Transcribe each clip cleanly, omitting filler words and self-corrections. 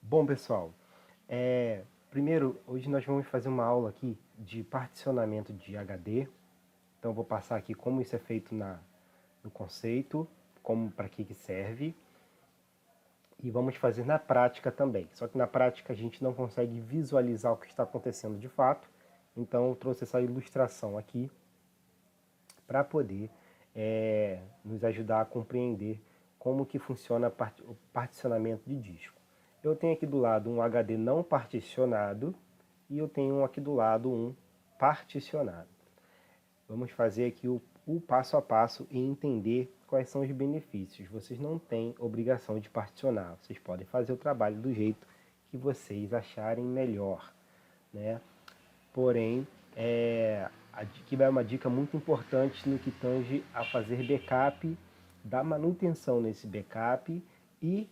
Bom, pessoal, primeiro, hoje nós vamos fazer uma aula aqui de particionamento de HD. Então, eu vou passar aqui como isso é feito no conceito, como para que serve. E vamos fazer na prática também. Só que na prática a gente não consegue visualizar o que está acontecendo de fato. Então, eu trouxe essa ilustração aqui para poder nos ajudar a compreender como que funciona o particionamento de disco. Eu tenho aqui do lado um HD não particionado e eu tenho aqui do lado um particionado. Vamos fazer aqui o passo a passo e entender quais são os benefícios. Vocês não têm obrigação de particionar, vocês podem fazer o trabalho do jeito que vocês acharem melhor, né? Porém, aqui vai uma dica muito importante no que tange a fazer backup, dar manutenção nesse backup e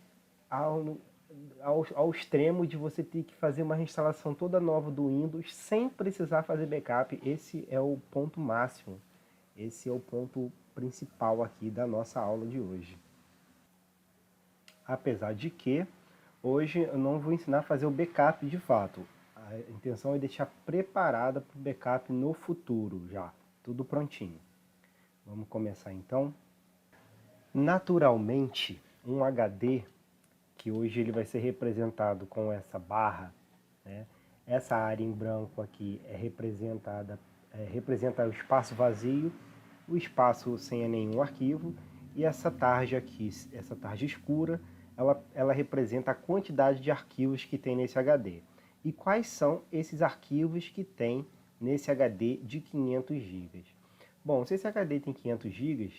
ao extremo de você ter que fazer uma reinstalação toda nova do Windows sem precisar fazer backup. Esse é o ponto máximo, esse é o ponto principal aqui da nossa aula de hoje. Apesar de que hoje eu não vou ensinar a fazer o backup de fato. A intenção é deixar preparada para o backup no futuro já, tudo prontinho. Vamos começar então. Naturalmente, um HD, que hoje ele vai ser representado com essa barra, né? Essa área em branco aqui representa o espaço vazio, o espaço sem nenhum arquivo, e essa tarja aqui, essa tarja escura, ela representa a quantidade de arquivos que tem nesse HD. E quais são esses arquivos que tem nesse HD de 500 GB? Bom, se esse HD tem 500 GB,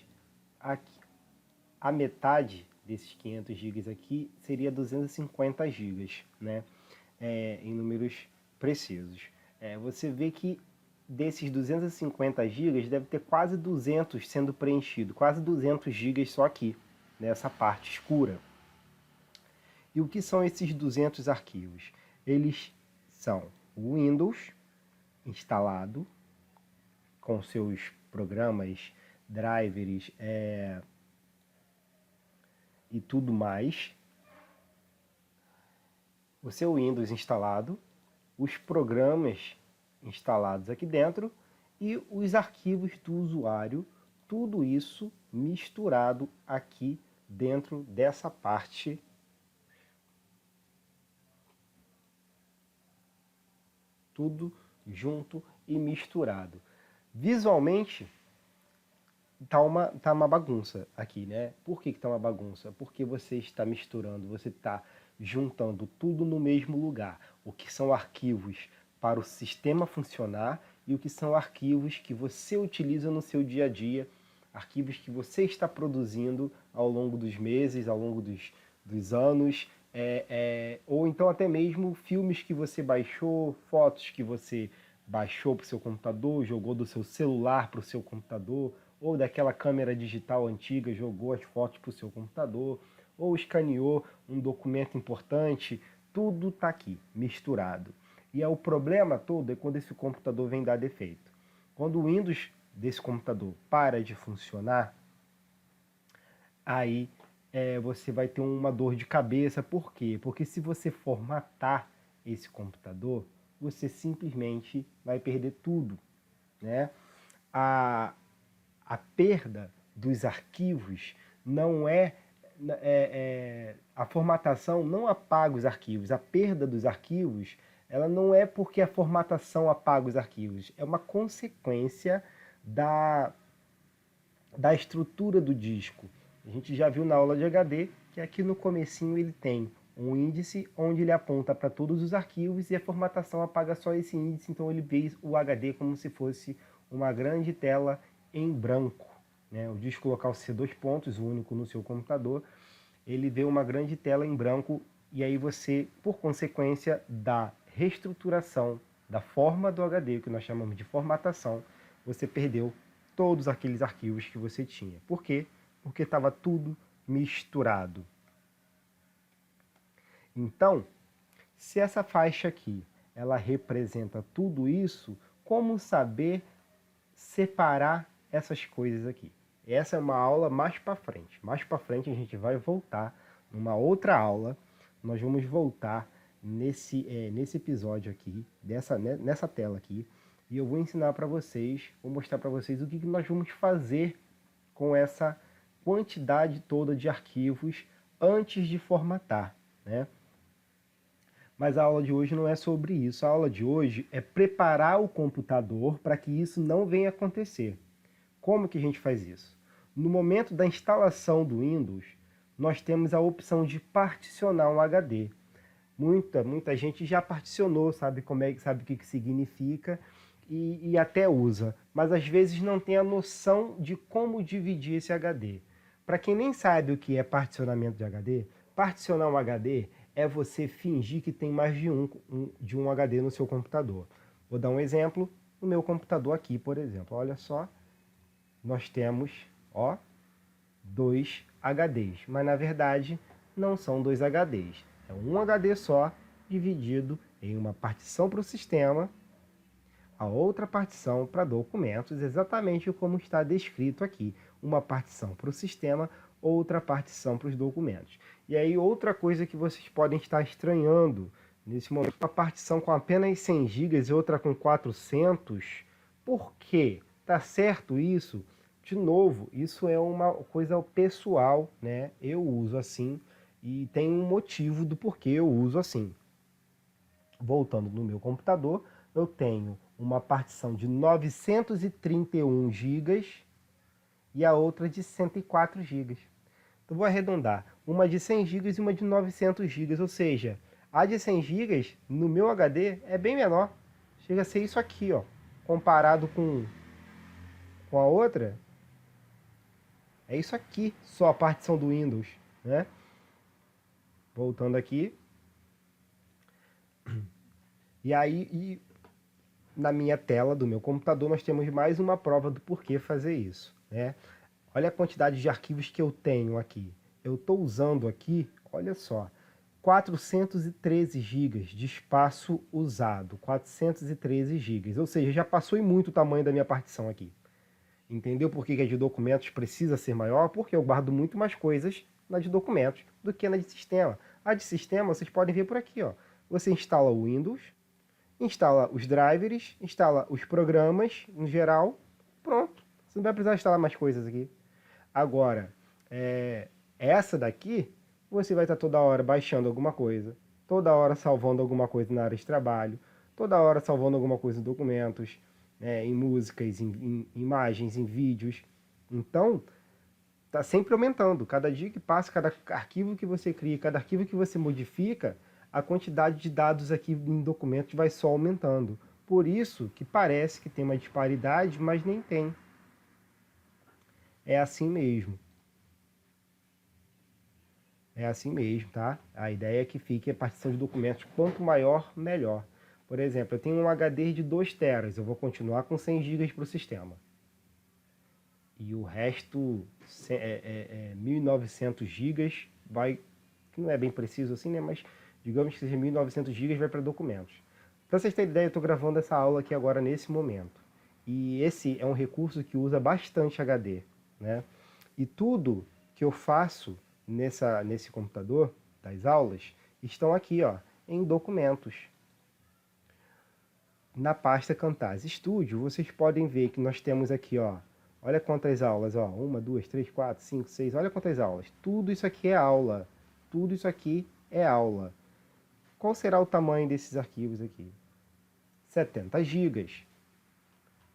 a metade desses 500 GB aqui seria 250 GB, né? Em números precisos. Você vê que desses 250 GB deve ter quase 200 sendo preenchido, quase 200 GB só aqui, nessa parte escura. E o que são esses 200 arquivos? Eles são o Windows instalado, com seus programas, drivers e tudo mais. O seu Windows instalado, os programas instalados aqui dentro e os arquivos do usuário, tudo isso misturado aqui dentro dessa parte tudo junto e misturado. Visualmente, tá uma bagunça aqui, né? Por que tá uma bagunça? Porque você está misturando, você está juntando tudo no mesmo lugar. O que são arquivos para o sistema funcionar e o que são arquivos que você utiliza no seu dia a dia, arquivos que você está produzindo ao longo dos meses, ao longo dos anos, ou então até mesmo filmes que você baixou, fotos que você baixou para o seu computador, jogou do seu celular para o seu computador, ou daquela câmera digital antiga, jogou as fotos para o seu computador, ou escaneou um documento importante, tudo está aqui, misturado. E o problema todo é quando esse computador vem dar defeito. Quando o Windows desse computador para de funcionar, aí você vai ter uma dor de cabeça. Por quê? Porque se você formatar esse computador, você simplesmente vai perder tudo, né? A perda dos arquivos não a formatação não apaga os arquivos. A perda dos arquivos, ela não é porque a formatação apaga os arquivos, é uma consequência da estrutura do disco. A gente já viu na aula de HD que aqui no comecinho ele tem um índice onde ele aponta para todos os arquivos e a formatação apaga só esse índice, então ele vê o HD como se fosse uma grande tela em branco, né? O disco local C2 pontos, o único no seu computador, ele vê uma grande tela em branco e aí você, por consequência da reestruturação da forma do HD, o que nós chamamos de formatação, você perdeu todos aqueles arquivos que você tinha. Por quê? Porque estava tudo misturado. Então, se essa faixa aqui, ela representa tudo isso, como saber separar essas coisas aqui? Essa é uma aula mais para frente. Mais para frente a gente vai voltar numa outra aula nós vamos voltar nesse episódio aqui, nessa tela aqui, e eu vou ensinar para vocês, vou mostrar para vocês o que nós vamos fazer com essa quantidade toda de arquivos antes de formatar, né? Mas a aula de hoje não é sobre isso. A aula de hoje é preparar o computador para que isso não venha acontecer. Como que a gente faz isso? No momento da instalação do Windows, nós temos a opção de particionar um HD. Muita gente já particionou, sabe sabe o que significa e até usa, mas às vezes não tem a noção de como dividir esse HD. Para quem nem sabe o que é particionamento de HD, particionar um HD é você fingir que tem mais de um HD no seu computador. Vou dar um exemplo no meu computador aqui, por exemplo. Olha só, nós temos, ó, 2 HDs, mas na verdade não são 2 HDs. É um HD só dividido em uma partição para o sistema, a outra partição para documentos, exatamente como está descrito aqui. Uma partição para o sistema, outra partição para os documentos. E aí outra coisa que vocês podem estar estranhando nesse momento, uma partição com apenas 100 GB e outra com 400, por quê? Tá certo isso? De novo, isso é uma coisa pessoal, né? Eu uso assim e tem um motivo do porquê eu uso assim. Voltando no meu computador, eu tenho uma partição de 931 GB e a outra de 104 GB. Então vou arredondar, uma de 100 GB e uma de 900 GB, ou seja, a de 100 GB no meu HD é bem menor. Chega a ser isso aqui, ó, comparado com a outra. É isso aqui, só a partição do Windows, né? Voltando aqui. E aí, na minha tela do meu computador, nós temos mais uma prova do porquê fazer isso, né? Olha a quantidade de arquivos que eu tenho aqui. Eu estou usando aqui, olha só, 413 GB de espaço usado. 413 GB, ou seja, já passou em muito o tamanho da minha partição aqui. Entendeu por que a de documentos precisa ser maior? Porque eu guardo muito mais coisas na de documentos do que na de sistema. A de sistema, vocês podem ver por aqui, ó. Você instala o Windows, instala os drivers, instala os programas em geral, pronto. Você não vai precisar instalar mais coisas aqui. Agora, essa daqui, você vai estar toda hora baixando alguma coisa, toda hora salvando alguma coisa na área de trabalho, toda hora salvando alguma coisa em documentos, em músicas, em imagens, em vídeos. Então, está sempre aumentando. Cada dia que passa, cada arquivo que você cria, cada arquivo que você modifica, a quantidade de dados aqui em documentos vai só aumentando. Por isso que parece que tem uma disparidade, mas nem tem. É assim mesmo. É assim mesmo, tá? A ideia é que fique a partição de documentos. Quanto maior, melhor. Por exemplo, eu tenho um HD de 2 teras. Eu vou continuar com 100 GB para o sistema. E o resto, 1.900 GB, vai... Não é bem preciso assim, né? Mas digamos que seja 1.900 GB, vai para documentos. Para vocês terem ideia, eu estou gravando essa aula aqui agora nesse momento. E esse é um recurso que usa bastante HD, né? E tudo que eu faço nesse computador das aulas estão aqui, ó, em documentos. Na pasta Camtasia Studio, vocês podem ver que nós temos aqui, ó, olha quantas aulas, ó, 1, 2, 3, 4, 5, 6, olha quantas aulas. Tudo isso aqui é aula. Tudo isso aqui é aula. Qual será o tamanho desses arquivos aqui? 70 GB.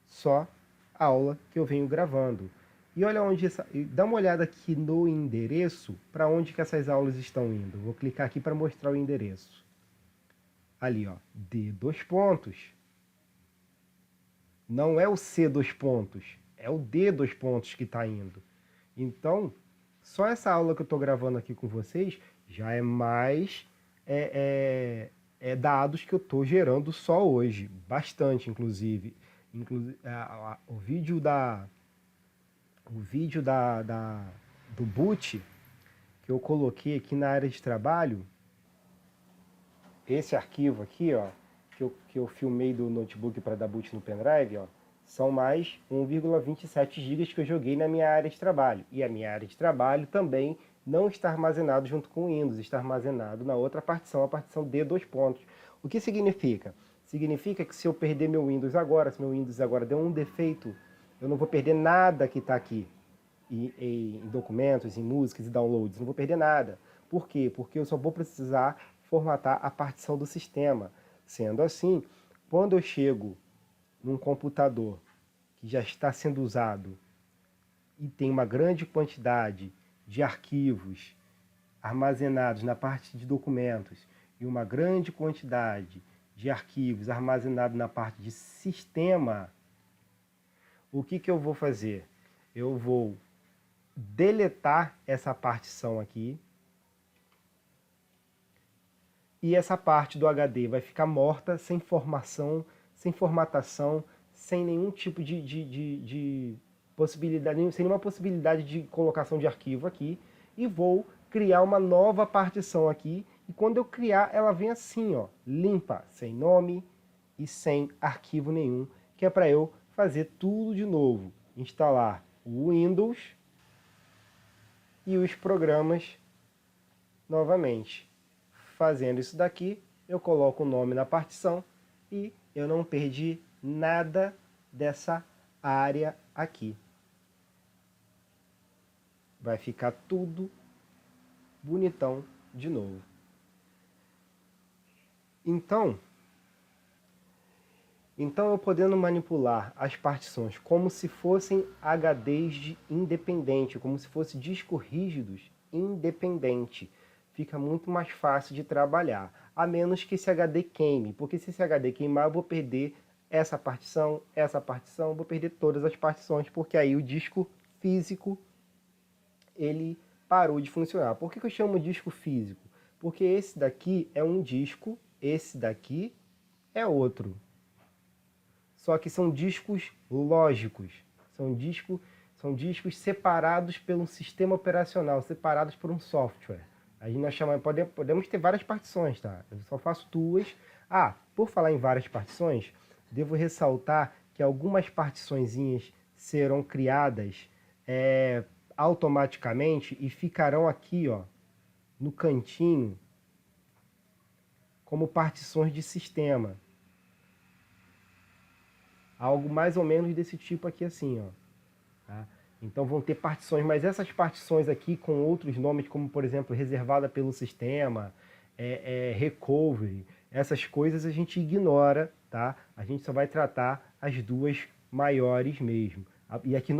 Só a aula que eu venho gravando. E olha onde dá uma olhada aqui no endereço, para onde que essas aulas estão indo. Vou clicar aqui para mostrar o endereço. Ali, ó, D dois pontos. Não é o C dois pontos, é o D dois pontos que está indo. Então, só essa aula que eu estou gravando aqui com vocês já é mais dados que eu estou gerando só hoje. Bastante, inclusive. O vídeo do boot que eu coloquei aqui na área de trabalho, esse arquivo aqui, ó, que eu filmei do notebook para dar boot no pendrive, ó, são mais 1,27 GB que eu joguei na minha área de trabalho. E a minha área de trabalho também não está armazenado junto com o Windows, está armazenado na outra partição, a partição D, dois pontos. O que significa? Significa que se eu perder meu Windows agora, se meu Windows agora deu um defeito, eu não vou perder nada que está aqui, em documentos, em músicas e downloads, não vou perder nada. Por quê? Porque eu só vou precisar formatar a partição do sistema. Sendo assim, quando eu chego num computador que já está sendo usado e tem uma grande quantidade de arquivos armazenados na parte de documentos e uma grande quantidade de arquivos armazenados na parte de sistema, o que eu vou fazer? Eu vou deletar essa partição aqui e essa parte do HD vai ficar morta, sem formação, sem formatação, sem nenhum tipo de possibilidade, sem nenhuma possibilidade de colocação de arquivo aqui, e vou criar uma nova partição aqui, e quando eu criar, ela vem assim, ó, limpa, sem nome e sem arquivo nenhum, que é para eu fazer tudo de novo, instalar o Windows e os programas novamente. Fazendo isso daqui, eu coloco o nome na partição e eu não perdi nada dessa área aqui. Vai ficar tudo bonitão de novo. Então eu podendo manipular as partições como se fossem HDs independentes, como se fossem discos rígidos independentes, fica muito mais fácil de trabalhar, a menos que esse HD queime, porque se esse HD queimar eu vou perder essa partição, vou perder todas as partições, porque aí o disco físico ele parou de funcionar. Por que eu chamo disco físico? Porque esse daqui é um disco, esse daqui é outro. Só que são discos lógicos, são discos separados pelo sistema operacional, separados por um software. Aí nós chamamos, podemos ter várias partições, tá? Eu só faço duas. Por falar em várias partições, devo ressaltar que algumas partiçõezinhas serão criadas automaticamente e ficarão aqui, ó, no cantinho, como partições de sistema. Algo mais ou menos desse tipo aqui assim, ó. Tá? Então vão ter partições, mas essas partições aqui com outros nomes, como por exemplo, reservada pelo sistema, recovery, essas coisas a gente ignora, tá? A gente só vai tratar as duas maiores mesmo.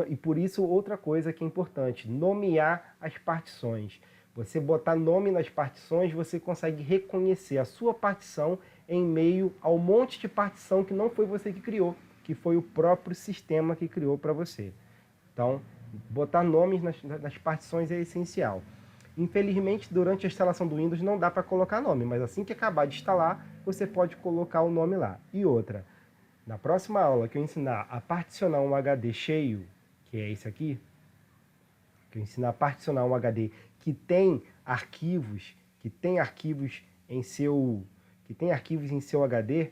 E por isso outra coisa que é importante, nomear as partições. Você botar nome nas partições, você consegue reconhecer a sua partição em meio ao monte de partição que não foi você que criou, que foi o próprio sistema que criou para você. Então, botar nomes nas partições é essencial. Infelizmente, durante a instalação do Windows não dá para colocar nome, mas assim que acabar de instalar, você pode colocar o nome lá. E outra, na próxima aula que eu ensinar a particionar um HD cheio, que é esse aqui, que eu ensinar a particionar um HD que tem arquivos em seu HD,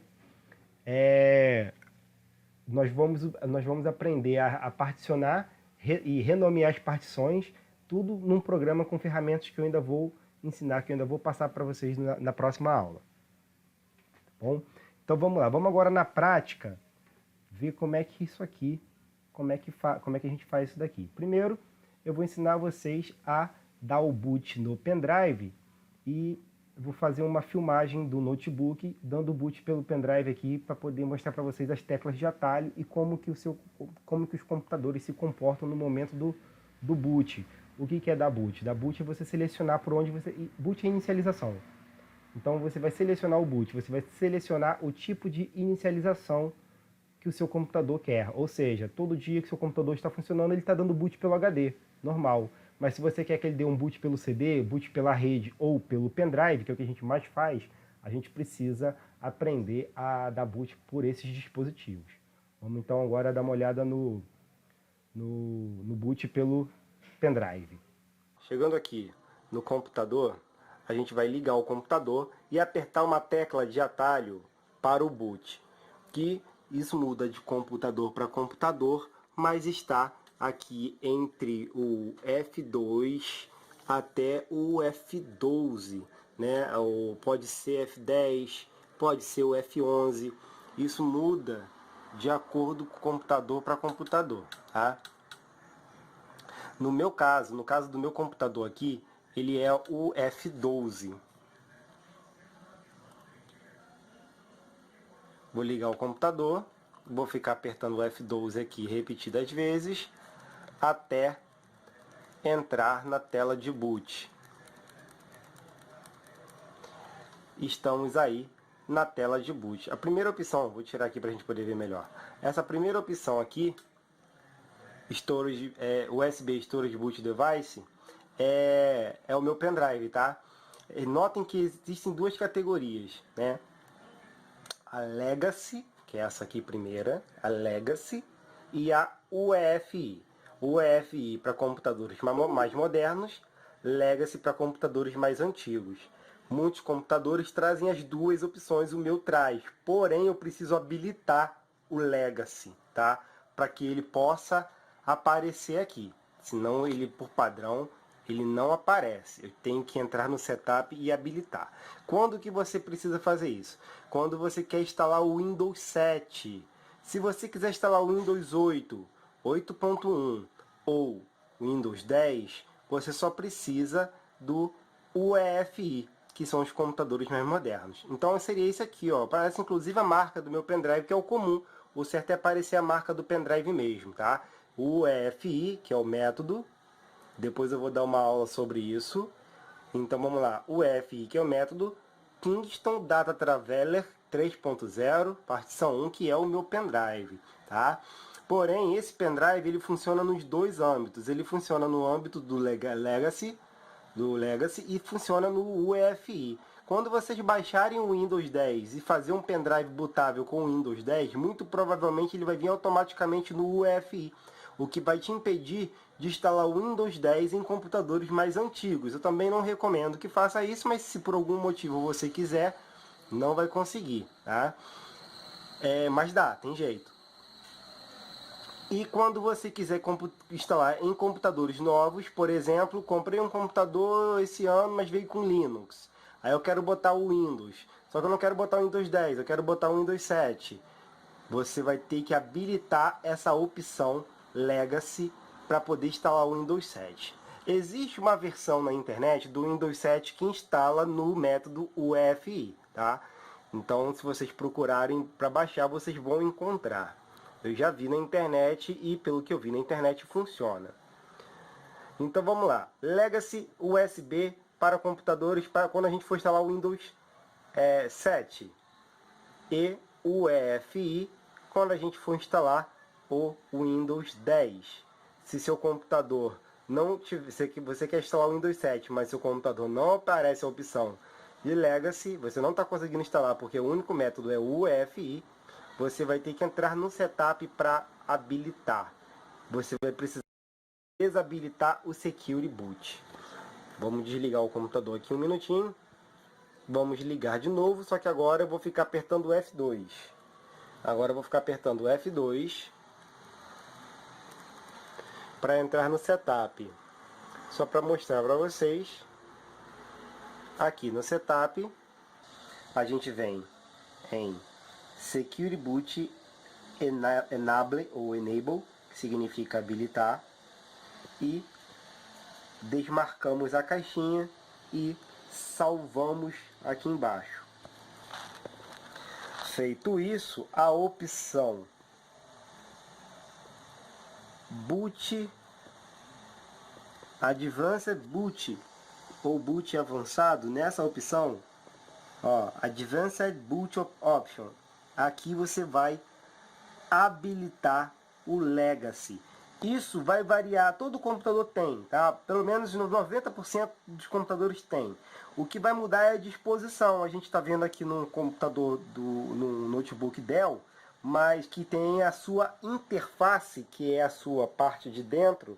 nós vamos aprender a particionar e renomear as partições, tudo num programa com ferramentas que eu ainda vou ensinar, que eu ainda vou passar para vocês na próxima aula. Tá bom? Então vamos lá, vamos agora na prática ver como é que isso aqui, como é que a gente faz isso daqui. Primeiro, eu vou ensinar vocês a dar o boot no pendrive e vou fazer uma filmagem do notebook dando boot pelo pendrive aqui para poder mostrar para vocês as teclas de atalho e como que os computadores se comportam no momento do boot. O que é dar boot? Dar boot é você selecionar por onde você... Boot é inicialização. Então você vai selecionar o boot, você vai selecionar o tipo de inicialização que o seu computador quer. Ou seja, todo dia que o seu computador está funcionando, ele está dando boot pelo HD, normal. Mas se você quer que ele dê um boot pelo CD, boot pela rede ou pelo pendrive, que é o que a gente mais faz, a gente precisa aprender a dar boot por esses dispositivos. Vamos então agora dar uma olhada no boot pelo pendrive. Chegando aqui no computador, a gente vai ligar o computador e apertar uma tecla de atalho para o boot, que isso muda de computador para computador, mas está aqui entre o F2 até o F12, né? Ou pode ser F10, pode ser o F11. Isso muda de acordo com computador para computador, tá? No meu caso, no caso do meu computador aqui, ele é o F12. Vou ligar o computador, vou ficar apertando o F12 aqui repetidas vezes, até entrar na tela de boot. Estamos aí na tela de boot. A primeira opção, vou tirar aqui para a gente poder ver melhor. Essa primeira opção aqui, storage, USB Storage Boot Device, é o meu pendrive, tá? E notem que existem duas categorias, né? A Legacy, que é essa aqui primeira, a Legacy, e a UEFI. UEFI para computadores mais modernos, Legacy para computadores mais antigos. Muitos computadores trazem as duas opções, o meu traz. Porém, eu preciso habilitar o Legacy, tá? Para que ele possa aparecer aqui. Senão, ele, por padrão, ele não aparece. Eu tenho que entrar no setup e habilitar. Quando que você precisa fazer isso? Quando você quer instalar o Windows 7. Se você quiser instalar o Windows 8, 8.1 ou Windows 10, você só precisa do UEFI, que são os computadores mais modernos. Então seria esse aqui, ó. Aparece inclusive a marca do meu pendrive, que é o comum. O certo é aparecer a marca do pendrive mesmo, tá? O UEFI, que é o método. Depois eu vou dar uma aula sobre isso. Então vamos lá. O UEFI, que é o método. Kingston Data Traveler 3.0, partição 1, que é o meu pendrive, tá? Porém, esse pendrive ele funciona nos dois âmbitos. Ele funciona no âmbito do Legacy e funciona no UEFI. Quando vocês baixarem o Windows 10 e fazer um pendrive bootável com o Windows 10, muito provavelmente ele vai vir automaticamente no UEFI, o que vai te impedir de instalar o Windows 10 em computadores mais antigos. Eu também não recomendo que faça isso, mas se por algum motivo você quiser, não vai conseguir, tá? Mas dá, tem jeito. E quando você quiser instalar em computadores novos, por exemplo, comprei um computador esse ano, mas veio com Linux. Aí eu quero botar o Windows. Só que eu não quero botar o Windows 10, eu quero botar o Windows 7. Você vai ter que habilitar essa opção Legacy para poder instalar o Windows 7. Existe uma versão na internet do Windows 7 que instala no método UEFI, tá? Então, se vocês procurarem para baixar, vocês vão encontrar. Eu já vi na internet e pelo que eu vi na internet funciona. Então vamos lá. Legacy USB para computadores para quando a gente for instalar o Windows 7. E UEFI quando a gente for instalar o Windows 10. Se seu computador não tiver, você quer instalar o Windows 7, mas seu computador não aparece a opção de Legacy, você não está conseguindo instalar porque o único método é o UEFI, você vai ter que entrar no setup para habilitar. Você vai precisar desabilitar o Security Boot. Vamos desligar o computador aqui um minutinho. Vamos ligar de novo, só que agora eu vou ficar apertando o F2. Agora eu vou ficar apertando o F2 para entrar no setup. Só para mostrar para vocês. Aqui no setup, a gente vem em Security Boot Enable ou Enable, que significa habilitar, e desmarcamos a caixinha e salvamos aqui embaixo. Feito isso, a opção Boot Advanced Boot ou Boot avançado, nessa opção, ó, Advanced Boot Option, aqui você vai habilitar o Legacy. Isso vai variar, todo computador tem, tá? Pelo menos 90% dos computadores tem. O que vai mudar é a disposição. A gente está vendo aqui no computador, no notebook Dell, mas que tem a sua interface, que é a sua parte de dentro,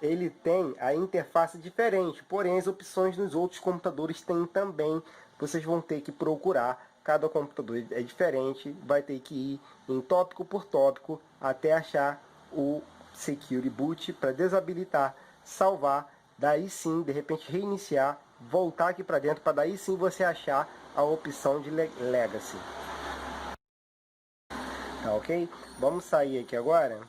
ele tem a interface diferente, porém as opções nos outros computadores têm também. Vocês vão ter que procurar, cada computador é diferente, vai ter que ir em tópico por tópico até achar o Security Boot para desabilitar, salvar daí sim, de repente reiniciar, voltar aqui para dentro, para daí sim você achar a opção de Legacy. Tá ok? Vamos sair aqui agora.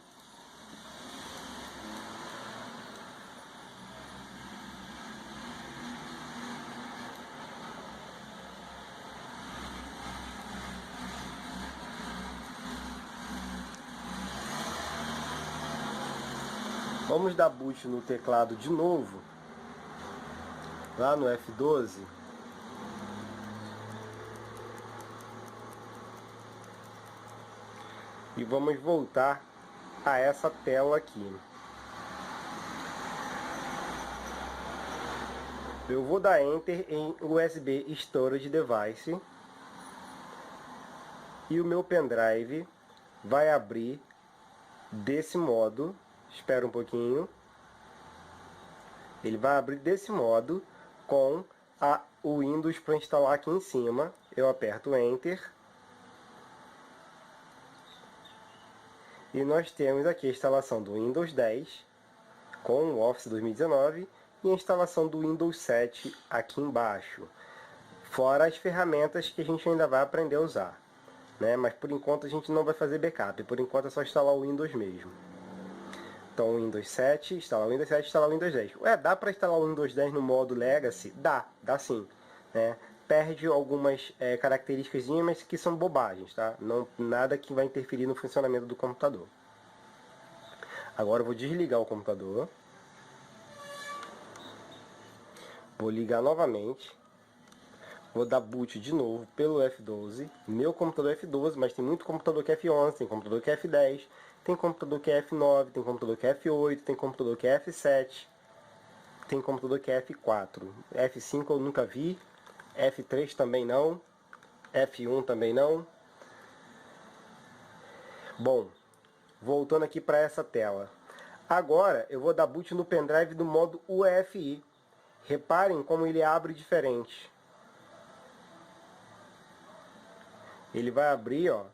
Vamos dar boot no teclado de novo, lá no F12. E vamos voltar a essa tela aqui. Eu vou dar Enter em USB Storage Device. E o meu pendrive vai abrir desse modo. Espera um pouquinho. Ele vai abrir desse modo com o Windows para instalar aqui em cima. Eu aperto Enter. E nós temos aqui a instalação do Windows 10 com o Office 2019 e a instalação do Windows 7 aqui embaixo. Fora as ferramentas que a gente ainda vai aprender a usar, né? Mas por enquanto a gente não vai fazer backup. Por enquanto é só instalar o Windows mesmo. Então, Windows 7, instalar o Windows 7, instalar o Windows 10. Dá para instalar o Windows 10 no modo Legacy? Dá sim. Né? Perde algumas características, mas que são bobagens, tá? Não, nada que vai interferir no funcionamento do computador. Agora eu vou desligar o computador. Vou ligar novamente. Vou dar boot de novo pelo F12. Meu computador é F12, mas tem muito computador que é F11, tem computador que é F10, tem computador que é F9, tem computador que é F8, tem computador que é F7, tem computador que é F4. F5 eu nunca vi, F3 também não, F1 também não. Bom, voltando aqui para essa tela. Agora eu vou dar boot no pendrive do modo UEFI. Reparem como ele abre diferente. Ele vai abrir, ó,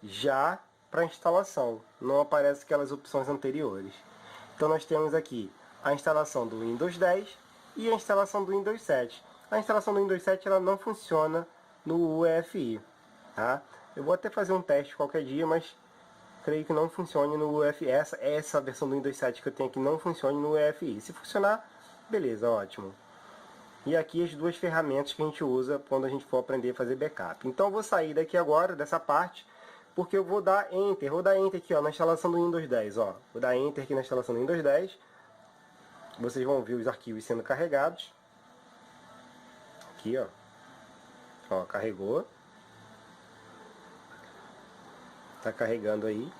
já para instalação. Não aparece aquelas opções anteriores. Então nós temos aqui a instalação do Windows 10 e a instalação do Windows 7. A instalação do Windows 7 ela não funciona no UEFI, tá? Eu vou até fazer um teste qualquer dia, mas creio que não funcione no UEFI. Essa versão do Windows 7 que eu tenho aqui não funciona no UEFI. Se funcionar, beleza, ótimo. E aqui as duas ferramentas que a gente usa quando a gente for aprender a fazer backup. Então eu vou sair daqui agora, dessa parte, porque eu vou dar Enter. Vou dar Enter aqui, ó, na instalação do Windows 10. Ó. Vou dar Enter aqui na instalação do Windows 10. Vocês vão ver os arquivos sendo carregados. Aqui, ó. Ó, carregou. Tá carregando aí.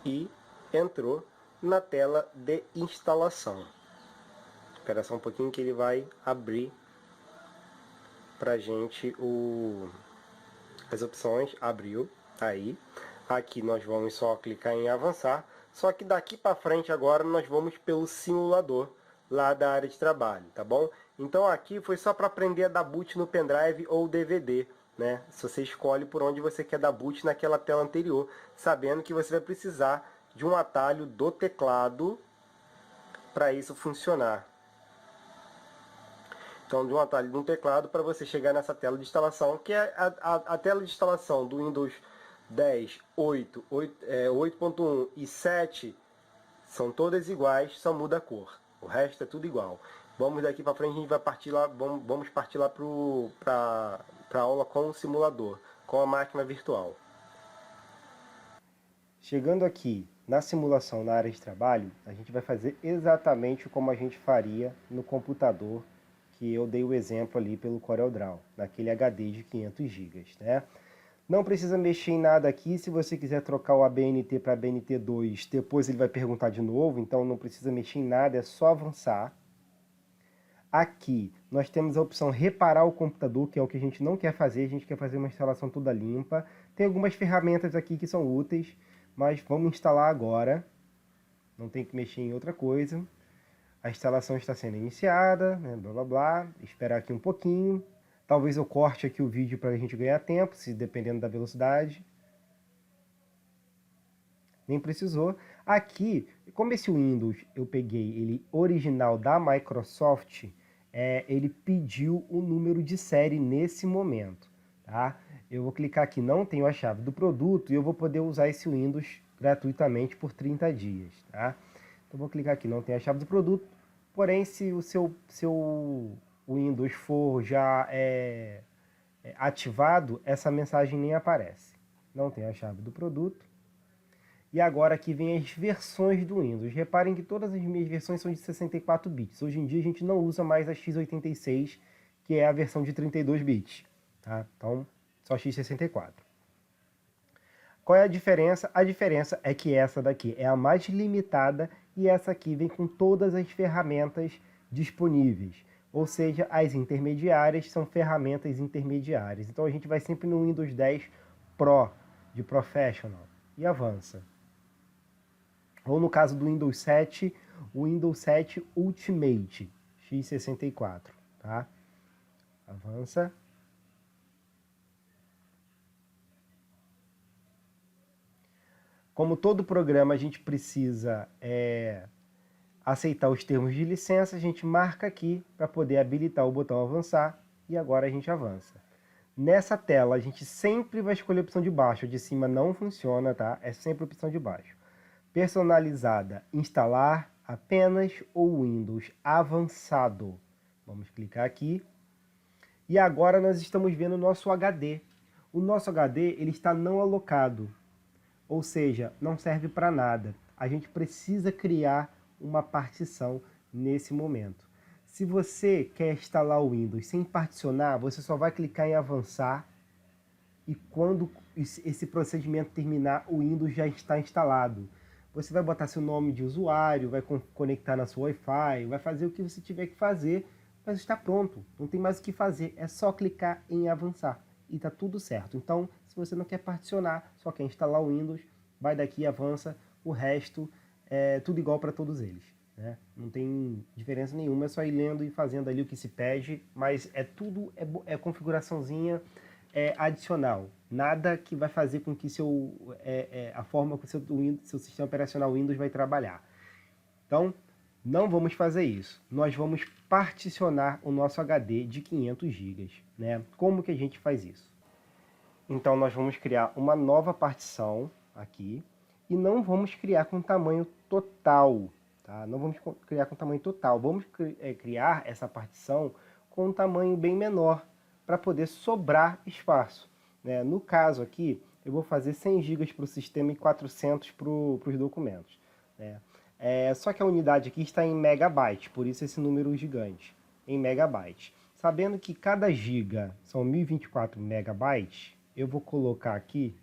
E entrou na tela de instalação. Espera só um pouquinho que ele vai abrir pra gente as opções. Abriu aí. Aqui nós vamos só clicar em avançar. Só que daqui para frente agora nós vamos pelo simulador lá da área de trabalho, tá bom? Então aqui foi só para aprender a dar boot no pendrive ou DVD, né? Se você escolhe por onde você quer dar boot naquela tela anterior, sabendo que você vai precisar de um atalho do teclado para isso funcionar. Então, de um atalho de um teclado para você chegar nessa tela de instalação, que é a tela de instalação do Windows 10, 8, 8.1 e 7 são todas iguais, só muda a cor. O resto é tudo igual. Vamos daqui para frente, a gente vai partir lá, vamos partir lá para a aula com o simulador, com a máquina virtual. Chegando aqui na simulação na área de trabalho, a gente vai fazer exatamente como a gente faria no computador que eu dei o exemplo ali pelo CorelDRAW, naquele HD de 500 GB, né? Não precisa mexer em nada aqui. Se você quiser trocar o ABNT para ABNT2, depois ele vai perguntar de novo, então não precisa mexer em nada, é só avançar. Aqui nós temos a opção reparar o computador, que é o que a gente não quer fazer, a gente quer fazer uma instalação toda limpa. Tem algumas ferramentas aqui que são úteis, mas vamos instalar agora. Não tem que mexer em outra coisa. A instalação está sendo iniciada, né, blá blá blá. Esperar aqui um pouquinho. Talvez eu corte aqui o vídeo para a gente ganhar tempo, se dependendo da velocidade. Nem precisou. Aqui, como esse Windows eu peguei ele original da Microsoft, ele pediu o número de série nesse momento, tá? Eu vou clicar aqui, não tenho a chave do produto, e eu vou poder usar esse Windows gratuitamente por 30 dias, tá? Então vou clicar aqui, não tenho a chave do produto, porém se o seu Windows for já ativado, essa mensagem nem aparece. Não tenho a chave do produto. E agora aqui vem as versões do Windows. Reparem que todas as minhas versões são de 64 bits. Hoje em dia a gente não usa mais a x86, que é a versão de 32 bits. Tá? Então, só x64. Qual é a diferença? A diferença é que essa daqui é a mais limitada e essa aqui vem com todas as ferramentas disponíveis. Ou seja, as intermediárias são ferramentas intermediárias. Então a gente vai sempre no Windows 10 Pro, de Professional, e avança. Ou no caso do Windows 7, o Windows 7 Ultimate x64, tá? Avança. Como todo programa a gente precisa aceitar os termos de licença, a gente marca aqui para poder habilitar o botão avançar e agora a gente avança. Nessa tela a gente sempre vai escolher a opção de baixo, a de cima não funciona, tá? É sempre a opção de baixo. Personalizada, instalar apenas ou Windows avançado. Vamos clicar aqui. E agora nós estamos vendo o nosso HD. O nosso HD ele está não alocado, ou seja, não serve para nada. A gente precisa criar uma partição nesse momento. Se você quer instalar o Windows sem particionar, você só vai clicar em avançar e quando esse procedimento terminar, o Windows já está instalado. Você vai botar seu nome de usuário, vai conectar na sua Wi-Fi, vai fazer o que você tiver que fazer, mas está pronto. Não tem mais o que fazer, é só clicar em avançar e está tudo certo. Então, se você não quer particionar, só quer instalar o Windows, vai daqui e avança, o resto é tudo igual para todos eles. Né? Não tem diferença nenhuma, é só ir lendo e fazendo ali o que se pede, mas tudo configuraçãozinha adicional. Nada que vai fazer com que a forma que o seu sistema operacional Windows vai trabalhar. Então, não vamos fazer isso. Nós vamos particionar o nosso HD de 500 GB. Né? Como que a gente faz isso? Então, nós vamos criar uma nova partição aqui e não vamos criar com tamanho total. Tá? Não vamos criar com tamanho total. Vamos criar essa partição com um tamanho bem menor para poder sobrar espaço. Né? No caso aqui, eu vou fazer 100 GB para o sistema e 400 para os documentos. Né? Só que a unidade aqui está em megabytes, por isso esse número gigante, em megabytes. Sabendo que cada giga são 1024 megabytes, eu vou colocar aqui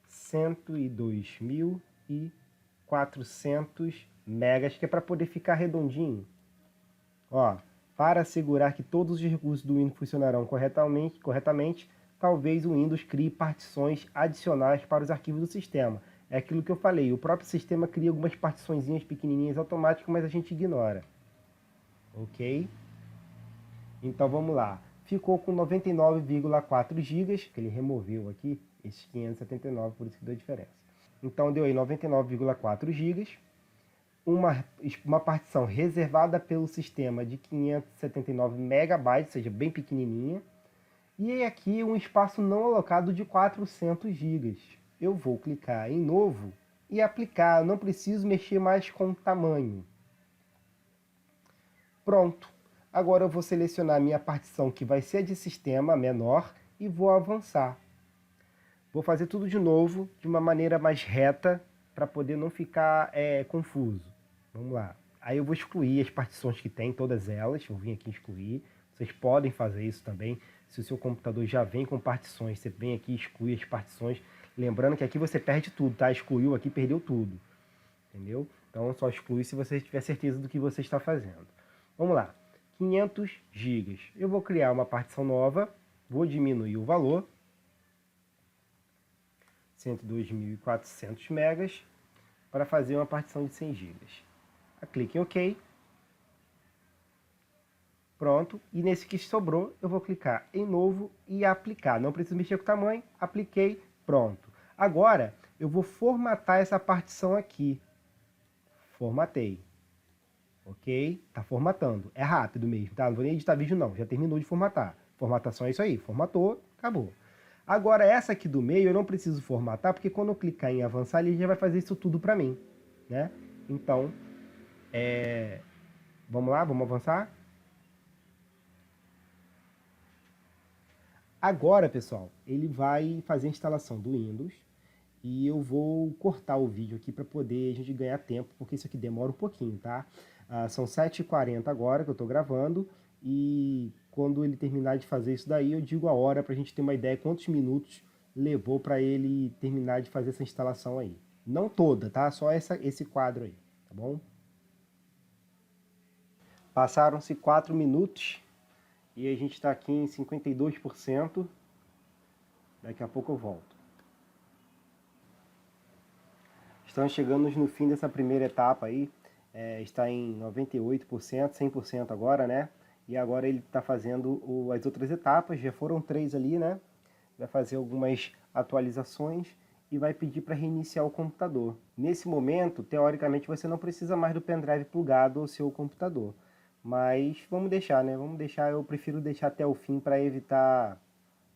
102.400 megas, que é para poder ficar redondinho. Ó, para assegurar que todos os recursos do Windows funcionarão corretamente, talvez o Windows crie partições adicionais para os arquivos do sistema. É aquilo que eu falei, o próprio sistema cria algumas partiçõezinhas pequenininhas automáticas, mas a gente ignora. Ok? Então vamos lá. Ficou com 99,4 GB, que ele removeu aqui, esses 579, por isso que deu diferença. Então deu aí 99,4 GB. Uma partição reservada pelo sistema de 579 megabytes, ou seja, bem pequenininha. E aqui um espaço não alocado de 400 GB. Eu vou clicar em novo e aplicar, não preciso mexer mais com o tamanho. Pronto. Agora eu vou selecionar a minha partição, que vai ser a de sistema menor, e vou avançar. Vou fazer tudo de novo, de uma maneira mais reta, para poder não ficar confuso. Vamos lá. Aí eu vou excluir as partições que tem, todas elas. Eu vim aqui excluir. Vocês podem fazer isso também. Se o seu computador já vem com partições, você vem aqui e exclui as partições. Lembrando que aqui você perde tudo, tá? Excluiu aqui, perdeu tudo. Entendeu? Então só exclui se você tiver certeza do que você está fazendo. Vamos lá. 500 GB. Eu vou criar uma partição nova. Vou diminuir o valor. 102.400 megas. Para fazer uma partição de 100 GB. Clique em OK. Pronto. E nesse que sobrou, eu vou clicar em novo e aplicar. Não preciso mexer com o tamanho. Apliquei. Pronto. Agora, eu vou formatar essa partição aqui. Formatei. Ok? Tá formatando. É rápido mesmo, tá? Não vou nem editar vídeo não, já terminou de formatar. Formatação é isso aí, formatou, acabou. Agora essa aqui do meio eu não preciso formatar, porque quando eu clicar em avançar, ele já vai fazer isso tudo para mim, né? Então, vamos lá, vamos avançar? Agora, pessoal, ele vai fazer a instalação do Windows e eu vou cortar o vídeo aqui para poder a gente ganhar tempo, porque isso aqui demora um pouquinho, tá? São 7h40 agora que eu estou gravando e quando ele terminar de fazer isso daí, eu digo a hora para a gente ter uma ideia quantos minutos levou para ele terminar de fazer essa instalação aí. Não toda, tá? Só esse quadro aí, tá bom? Passaram-se 4 minutos e a gente está aqui em 52%. Daqui a pouco eu volto. Estamos chegando no fim dessa primeira etapa aí. Está em 98%, 100% agora, né? E agora ele está fazendo as outras etapas, já foram 3 ali, né? Vai fazer algumas atualizações e vai pedir para reiniciar o computador. Nesse momento, teoricamente, você não precisa mais do pendrive plugado ao seu computador. Mas vamos deixar, né? Vamos deixar, eu prefiro deixar até o fim para evitar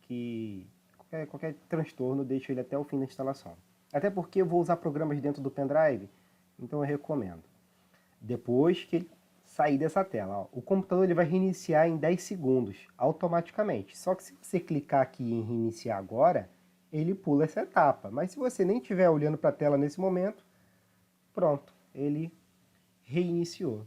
que qualquer transtorno, deixo ele até o fim da instalação. Até porque eu vou usar programas dentro do pendrive, então eu recomendo. Depois que ele sair dessa tela, ó, o computador ele vai reiniciar em 10 segundos, automaticamente. Só que se você clicar aqui em reiniciar agora, ele pula essa etapa. Mas se você nem estiver olhando para a tela nesse momento, pronto, ele reiniciou.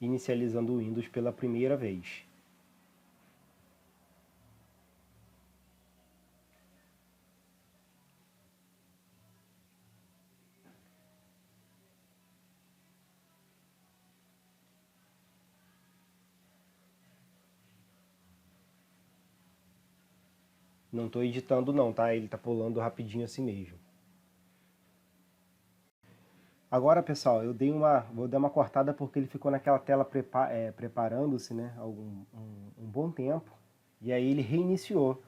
Inicializando o Windows pela primeira vez. Não estou editando não, tá? Ele está pulando rapidinho assim mesmo. Agora, pessoal, vou dar uma cortada porque ele ficou naquela tela preparando-se, né, um bom tempo. E aí ele reiniciou,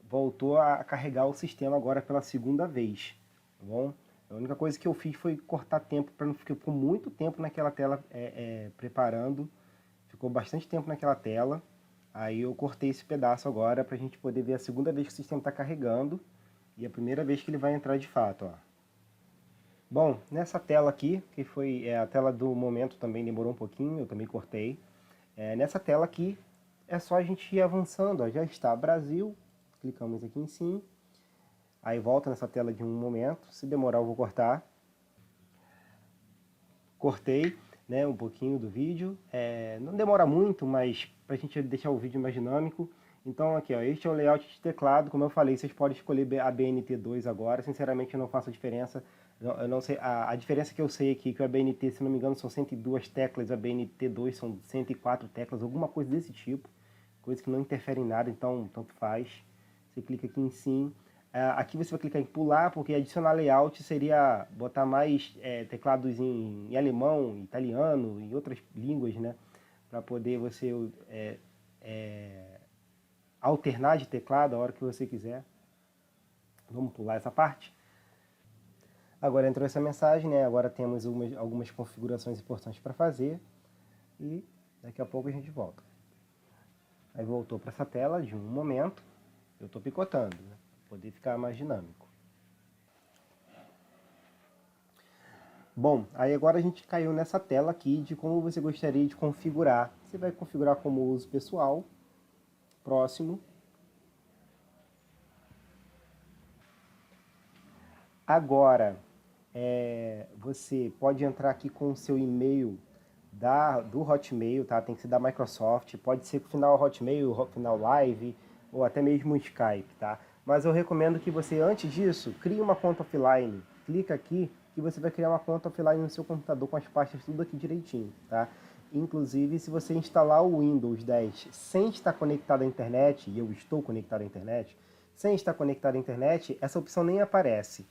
voltou a carregar o sistema agora pela segunda vez, tá bom? A única coisa que eu fiz foi cortar tempo, para não ficar com muito tempo naquela tela preparando. Ficou bastante tempo naquela tela. Aí eu cortei esse pedaço agora para a gente poder ver a segunda vez que o sistema está carregando e a primeira vez que ele vai entrar de fato, ó. Bom, nessa tela aqui, que foi a tela do momento, também demorou um pouquinho, eu também cortei. Nessa tela aqui, é só a gente ir avançando, ó, já está Brasil, clicamos aqui em sim, aí volta nessa tela de um momento, se demorar eu vou cortar. Cortei, né, um pouquinho do vídeo, não demora muito, mas para a gente deixar o vídeo mais dinâmico. Então aqui, ó, este é o layout de teclado, como eu falei, vocês podem escolher a BNT2 agora, sinceramente eu não faço a diferença. Eu não sei, a diferença que eu sei aqui, que o ABNT, se não me engano, são 102 teclas, a BNT2 são 104 teclas, alguma coisa desse tipo, coisa que não interfere em nada, então tanto faz. Você clica aqui em sim. Aqui você vai clicar em pular, porque adicionar layout seria botar mais teclados em alemão, italiano, em outras línguas, né? Para poder você alternar de teclado a hora que você quiser. Vamos pular essa parte. Agora entrou essa mensagem, né? Agora temos algumas configurações importantes para fazer e daqui a pouco a gente volta. Aí voltou para essa tela de um momento, eu estou picotando, né? Para poder ficar mais dinâmico. Bom, aí agora a gente caiu nessa tela aqui de como você gostaria de configurar. Você vai configurar como uso pessoal, próximo. Agora, você pode entrar aqui com o seu e-mail do Hotmail, tá? Tem que ser da Microsoft, pode ser final Hotmail, final Live, ou até mesmo Skype, tá? Mas eu recomendo que você, antes disso, crie uma conta offline. Clica aqui que você vai criar uma conta offline no seu computador com as pastas tudo aqui direitinho, tá? Inclusive, se você instalar o Windows 10 sem estar conectado à internet, e eu estou conectado à internet, sem estar conectado à internet, essa opção nem aparece.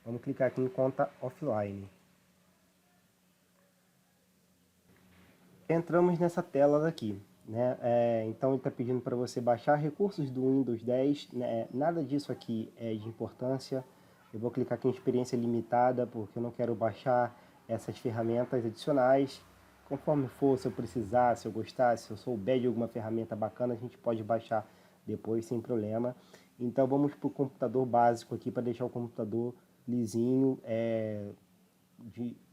Vamos clicar aqui em conta offline. Entramos nessa tela daqui, né? Então ele está pedindo para você baixar recursos do Windows 10, né? Nada disso aqui é de importância. Eu vou clicar aqui em experiência limitada, porque eu não quero baixar essas ferramentas adicionais. Conforme for, se eu precisar, se eu gostar, se eu souber de alguma ferramenta bacana, a gente pode baixar depois sem problema. Então vamos para o computador básico aqui, para deixar o computador lisinho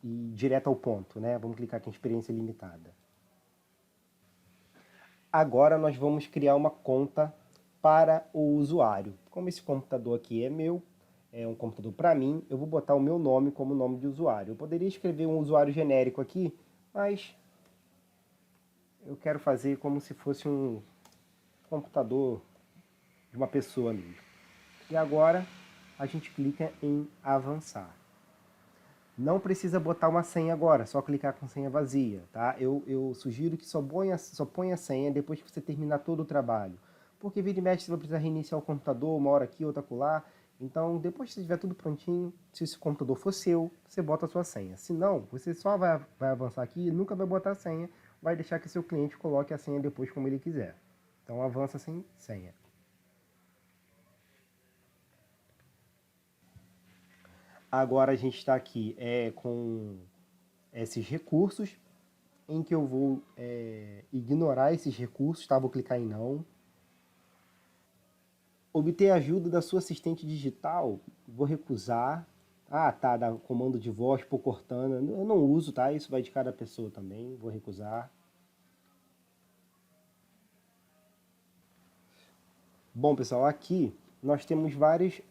e direto ao ponto, né? Vamos clicar aqui em experiência limitada. Agora nós vamos criar uma conta para o usuário. Como esse computador aqui é meu, é um computador para mim, eu vou botar o meu nome como nome de usuário. Eu poderia escrever um usuário genérico aqui, mas eu quero fazer como se fosse um computador de uma pessoa mesmo. E agora a gente clica em avançar. Não precisa botar uma senha agora, só clicar com senha vazia, tá? Eu sugiro que só ponha a senha depois que você terminar todo o trabalho. Porque vira e mexe você vai precisar reiniciar o computador, uma hora aqui, outra acolá. Então, depois que você tiver tudo prontinho, se esse computador for seu, você bota a sua senha. Se não, você só vai avançar aqui e nunca vai botar a senha, vai deixar que seu cliente coloque a senha depois como ele quiser. Então, avança sem senha. Agora a gente está aqui com esses recursos, em que eu vou ignorar esses recursos, tá? Vou clicar em não. Obter ajuda da sua assistente digital, vou recusar. Ah, tá, dá comando de voz por Cortana, eu não uso, tá? Isso vai de cada pessoa também, vou recusar. Bom, pessoal, aqui nós temos vários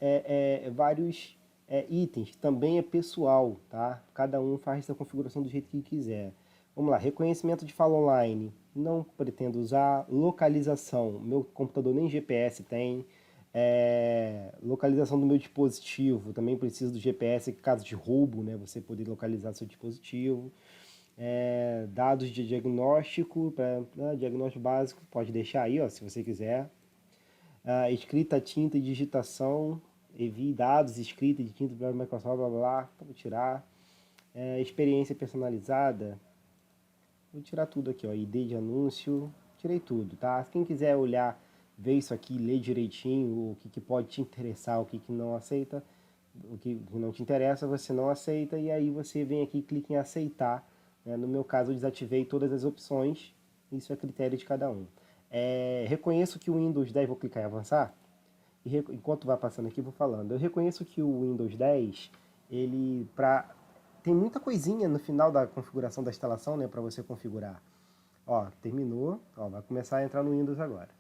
itens, também é pessoal, tá? Cada um faz essa configuração do jeito que quiser. Vamos lá, reconhecimento de fala online, não pretendo usar. Localização, meu computador nem GPS tem. Localização do meu dispositivo, também preciso do GPS, caso de roubo, né? Você poder localizar seu dispositivo. Dados de diagnóstico, diagnóstico básico, pode deixar aí, ó, se você quiser. Escrita, tinta e digitação, envie dados, escrita de tinta para Microsoft, blá blá blá, vou tirar. Experiência personalizada, vou tirar tudo aqui, ó, ID de anúncio, tirei tudo, tá? Quem quiser olhar, ver isso aqui, ler direitinho, o que pode te interessar, o que não aceita, o que não te interessa, você não aceita, e aí você vem aqui e clica em aceitar. No meu caso, eu desativei todas as opções, isso é critério de cada um. Reconheço que o Windows 10, vou clicar em avançar, e enquanto vai passando aqui, vou falando. Eu reconheço que o Windows 10, ele tem muita coisinha no final da configuração da instalação, né, para você configurar. Ó, terminou, ó, vai começar a entrar no Windows agora.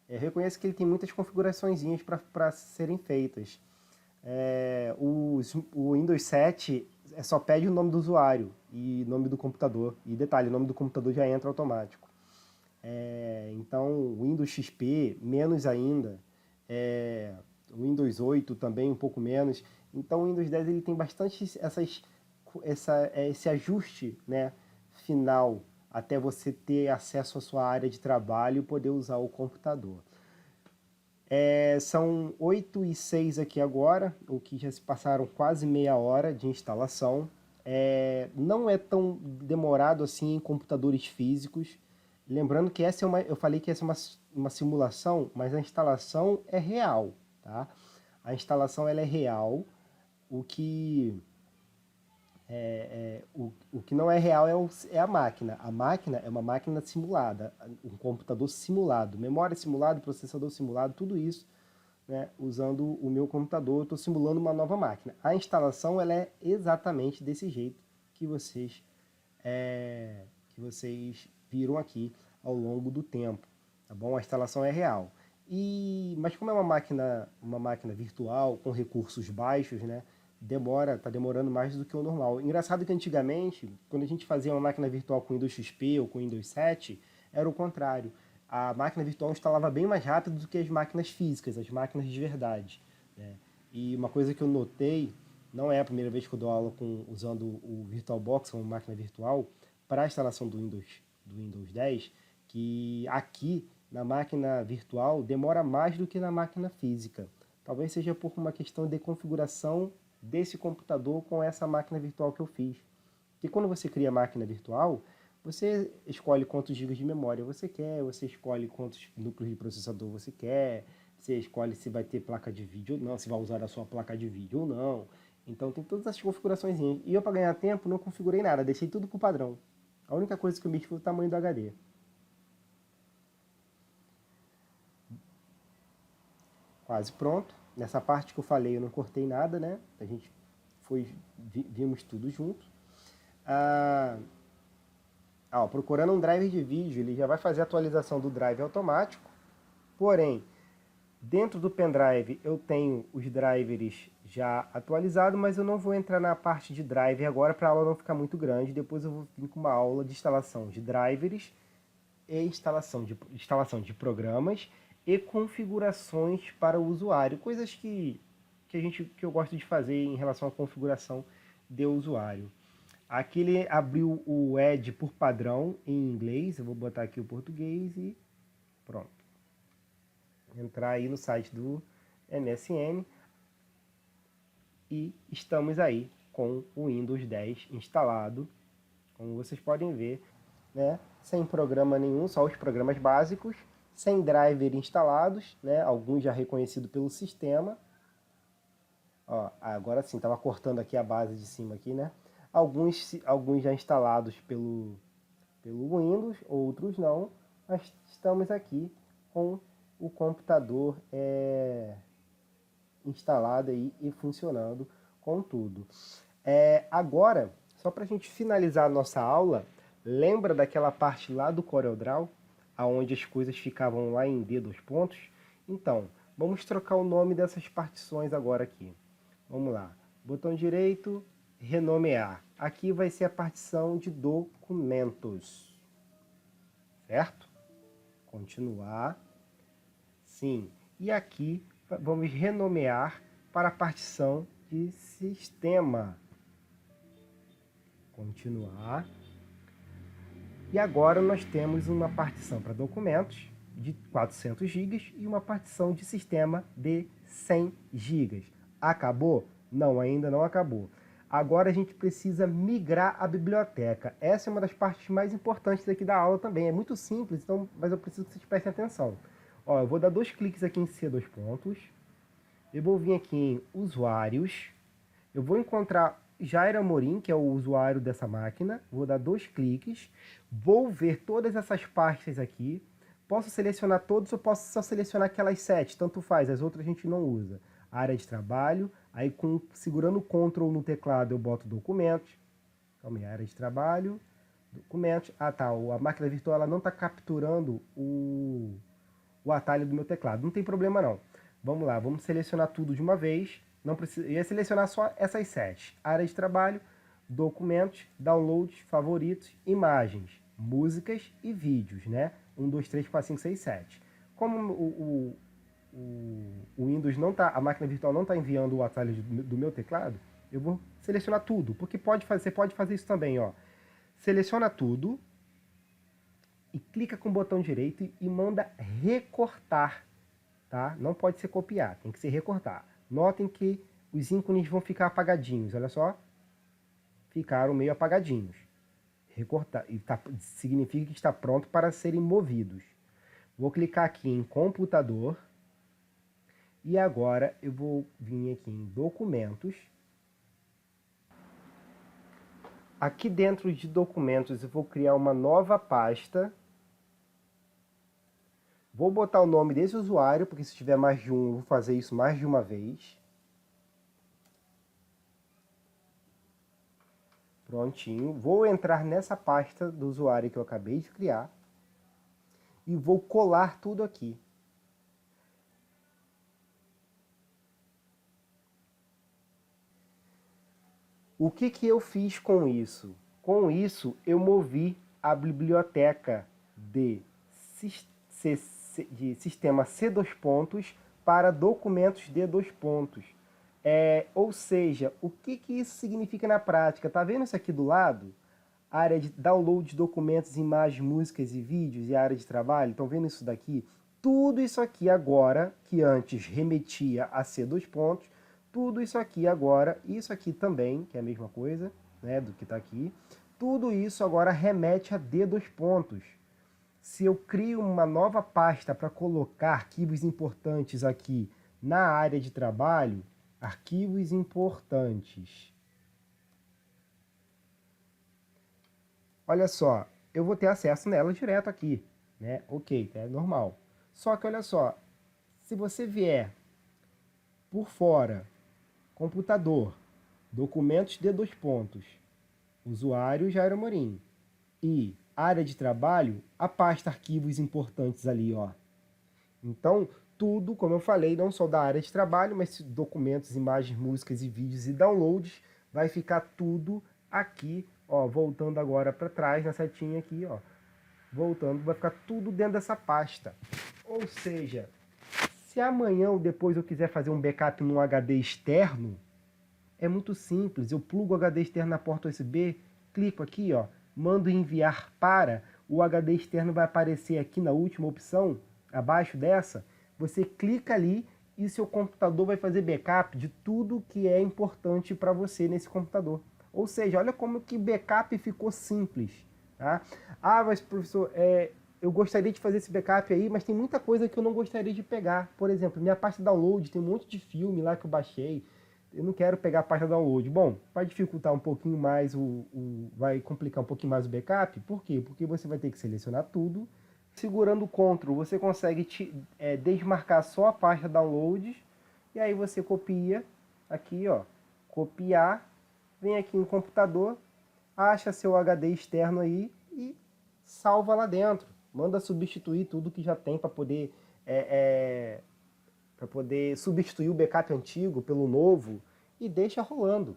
Reconheço que ele tem muitas configuraçõezinhas para serem feitas. O Windows 7 só pede o nome do usuário e nome do computador. E detalhe, o nome do computador já entra automático. Então, o Windows XP, menos ainda. O Windows 8 também, um pouco menos. Então, o Windows 10 ele tem bastante esse ajuste, né, final, até você ter acesso à sua área de trabalho e poder usar o computador. São 8h06 aqui agora, o que já se passaram quase meia hora de instalação. Não é tão demorado assim em computadores físicos. Lembrando que eu falei que essa é uma simulação, mas a instalação é real, tá? A instalação ela é real, o que o que não é real é a máquina. A máquina é uma máquina simulada, um computador simulado, memória simulada, processador simulado, tudo isso, né, usando o meu computador, eu estou simulando uma nova máquina. A instalação ela é exatamente desse jeito que vocês viram aqui ao longo do tempo, tá bom? A instalação é real. Mas como é uma máquina virtual com recursos baixos, né? Tá demorando mais do que o normal. Engraçado que antigamente, quando a gente fazia uma máquina virtual com Windows XP ou com Windows 7, era o contrário. A máquina virtual instalava bem mais rápido do que as máquinas físicas, as máquinas de verdade, né? E uma coisa que eu notei, não é a primeira vez que eu dou aula usando o VirtualBox como máquina virtual para a instalação do Windows 10, que aqui na máquina virtual demora mais do que na máquina física. Talvez seja por uma questão de configuração desse computador com essa máquina virtual que eu fiz. Porque quando você cria máquina virtual, você escolhe quantos gigas de memória você quer, você escolhe quantos núcleos de processador você quer, você escolhe se vai ter placa de vídeo ou não, se vai usar a sua placa de vídeo ou não. Então tem todas essas configurações. E eu, para ganhar tempo, não configurei nada, deixei tudo por padrão. A única coisa que eu mexi foi o tamanho do HD. Quase pronto. Nessa parte que eu falei, eu não cortei nada, né? A gente vimos tudo junto. Procurando um driver de vídeo, ele já vai fazer a atualização do drive automático. Porém, dentro do pendrive eu tenho os drivers já atualizados, mas eu não vou entrar na parte de driver agora para a aula não ficar muito grande. Depois eu vou vir com uma aula de instalação de drivers e instalação de programas e configurações para o usuário. Coisas que eu gosto de fazer em relação à configuração do usuário. Aqui ele abriu o Edge por padrão em inglês. Eu vou botar aqui o português e pronto. Entrar aí no site do MSN e estamos aí com o Windows 10 instalado, como vocês podem ver, né? Sem programa nenhum, só os programas básicos, sem driver instalados, né? Alguns já reconhecidos pelo sistema. Ó, agora sim, estava cortando aqui a base de cima aqui, né? Alguns já instalados pelo Windows, outros não, mas estamos aqui com o computador instalado aí e funcionando com tudo. Agora, só para a gente finalizar a nossa aula, lembra daquela parte lá do CorelDRAW, onde as coisas ficavam lá em D dois pontos? Então, vamos trocar o nome dessas partições agora aqui. Vamos lá, botão direito, renomear. Aqui vai ser a partição de documentos, certo? Continuar. Sim. E aqui vamos renomear para a partição de sistema. Continuar. E agora nós temos uma partição para documentos de 400 GB e uma partição de sistema de 100 GB. Acabou? Não, ainda não acabou. Agora a gente precisa migrar a biblioteca. Essa é uma das partes mais importantes aqui da aula também. É muito simples, então, mas eu preciso que vocês prestem atenção. Ó, eu vou dar 2 cliques aqui em C dois pontos. Eu vou vir aqui em usuários. Eu vou encontrar Jair Amorim, que é o usuário dessa máquina. Vou dar 2 cliques. Vou ver todas essas pastas aqui. Posso selecionar todos ou posso só selecionar aquelas 7. Tanto faz, as outras a gente não usa. Área de trabalho. Aí segurando o Ctrl no teclado eu boto documentos. Calma aí, área de trabalho. Documentos. Ah tá, a máquina virtual ela não está capturando o atalho do meu teclado. Não tem problema não. Vamos lá, vamos selecionar tudo de uma vez. Não precisa, ia selecionar só essas 7. Área de trabalho, documentos, downloads, favoritos, imagens, músicas e vídeos, né? 1, 2, 3, 4, 5, 6, 7. Como o Windows não tá, a máquina virtual não está enviando o atalho do meu teclado, eu vou selecionar tudo, porque você pode fazer isso também, ó. Seleciona tudo e clica com o botão direito e manda recortar, tá? Não pode ser copiar, tem que ser recortar. Notem que os ícones vão ficar apagadinhos, olha só. Ficaram meio apagadinhos. Recortar, e significa que está pronto para serem movidos. Vou clicar aqui em computador. E agora eu vou vir aqui em documentos. Aqui dentro de documentos eu vou criar uma nova pasta. Vou botar o nome desse usuário, porque se tiver mais de um, eu vou fazer isso mais de uma vez. Prontinho. Vou entrar nessa pasta do usuário que eu acabei de criar. E vou colar tudo aqui. O que eu fiz com isso? Com isso, eu movi a biblioteca de sistema C dois pontos para documentos D dois pontos. Ou seja, o que isso significa na prática? Tá vendo isso aqui do lado? A área de download de documentos, imagens, músicas e vídeos e a área de trabalho. Estão vendo isso daqui? Tudo isso aqui agora, que antes remetia a C dois pontos, tudo isso aqui agora, isso aqui também, que é a mesma coisa, né, do que está aqui, tudo isso agora remete a D2 Se eu crio uma nova pasta para colocar arquivos importantes aqui na área de trabalho, arquivos importantes. Olha só, eu vou ter acesso nela direto aqui, né? Ok, é normal. Só que olha só, se você vier por fora, computador, documentos D2, usuário Jairo Amorim e área de trabalho, a pasta arquivos importantes ali, ó. Então, tudo, como eu falei, não só da área de trabalho, mas documentos, imagens, músicas e vídeos e downloads, vai ficar tudo aqui, ó, voltando agora para trás na setinha aqui, ó. Voltando, vai ficar tudo dentro dessa pasta. Ou seja, se amanhã ou depois eu quiser fazer um backup num HD externo, é muito simples. Eu plugo o HD externo na porta USB, clico aqui, ó, mando enviar para, o HD externo vai aparecer aqui na última opção, abaixo dessa, você clica ali e seu computador vai fazer backup de tudo que é importante para você nesse computador. Ou seja, olha como que backup ficou simples. Tá? Ah, mas professor, eu gostaria de fazer esse backup aí, mas tem muita coisa que eu não gostaria de pegar. Por exemplo, minha pasta download, tem um monte de filme lá que eu baixei, eu não quero pegar a pasta download. Bom, vai dificultar um pouquinho mais, vai complicar um pouquinho mais o backup. Por quê? Porque você vai ter que selecionar tudo. Segurando o Ctrl, você consegue desmarcar só a pasta downloads. E aí você copia aqui, ó, copiar, vem aqui no computador, acha seu HD externo aí e salva lá dentro. Manda substituir tudo que já tem para poder substituir o backup antigo pelo novo e deixa rolando.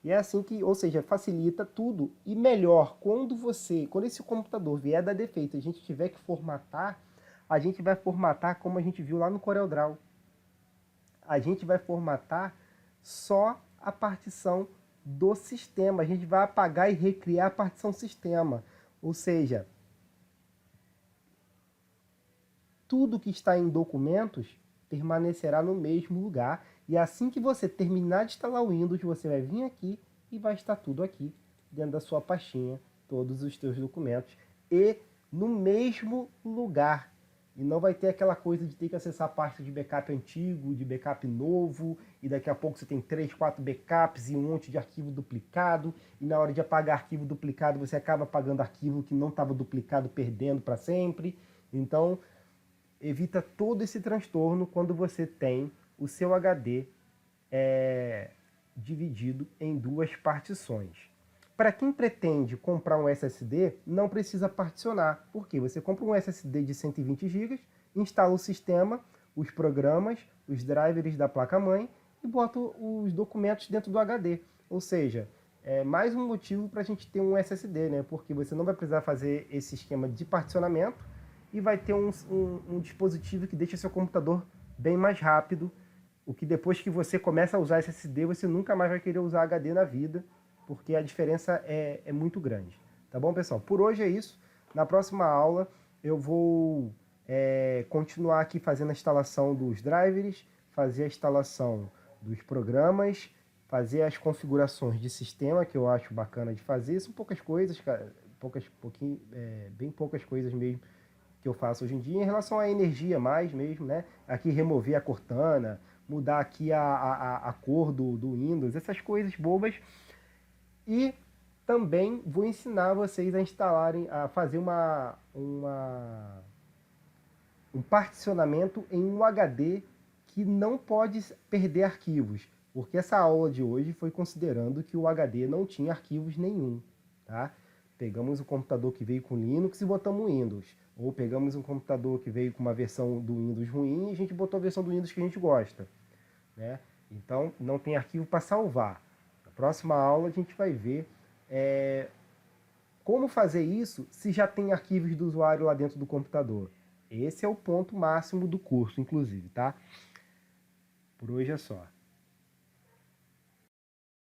E é assim que, ou seja, facilita tudo. E melhor, quando esse computador vier dar defeito, a gente tiver que formatar, a gente vai formatar como a gente viu lá no CorelDRAW. A gente vai formatar só a partição do sistema. A gente vai apagar e recriar a partição sistema. Ou seja, tudo que está em documentos permanecerá no mesmo lugar. E assim que você terminar de instalar o Windows, você vai vir aqui e vai estar tudo aqui dentro da sua pastinha, todos os teus documentos e no mesmo lugar. E não vai ter aquela coisa de ter que acessar a pasta de backup antigo, de backup novo, e daqui a pouco você tem 3, 4 backups e um monte de arquivo duplicado, e na hora de apagar arquivo duplicado você acaba apagando arquivo que não estava duplicado, perdendo para sempre. Então, evita todo esse transtorno quando você tem o seu HD dividido em duas partições. Para quem pretende comprar um SSD, não precisa particionar. Por quê? Você compra um SSD de 120 GB, instala o sistema, os programas, os drivers da placa-mãe e bota os documentos dentro do HD. Ou seja, é mais um motivo para a gente ter um SSD, né? Porque você não vai precisar fazer esse esquema de particionamento e vai ter um dispositivo que deixa seu computador bem mais rápido, o que depois que você começa a usar SSD, você nunca mais vai querer usar HD na vida, porque a diferença é muito grande. Tá bom, pessoal? Por hoje é isso. Na próxima aula eu vou continuar aqui fazendo a instalação dos drivers, fazer a instalação dos programas, fazer as configurações de sistema, que eu acho bacana de fazer. São poucas coisas, cara, bem poucas coisas mesmo que eu faço hoje em dia, em relação à energia mais mesmo, né? Aqui remover a Cortana, mudar aqui a cor do Windows, essas coisas bobas. E também vou ensinar vocês a instalarem, a fazer um particionamento em um HD que não pode perder arquivos, porque essa aula de hoje foi considerando que o HD não tinha arquivos nenhum, tá? Pegamos o computador que veio com Linux e botamos Windows. Ou pegamos um computador que veio com uma versão do Windows ruim e a gente botou a versão do Windows que a gente gosta, né? Então, não tem arquivo para salvar. Na próxima aula a gente vai ver como fazer isso se já tem arquivos do usuário lá dentro do computador. Esse é o ponto máximo do curso, inclusive, tá? Por hoje é só.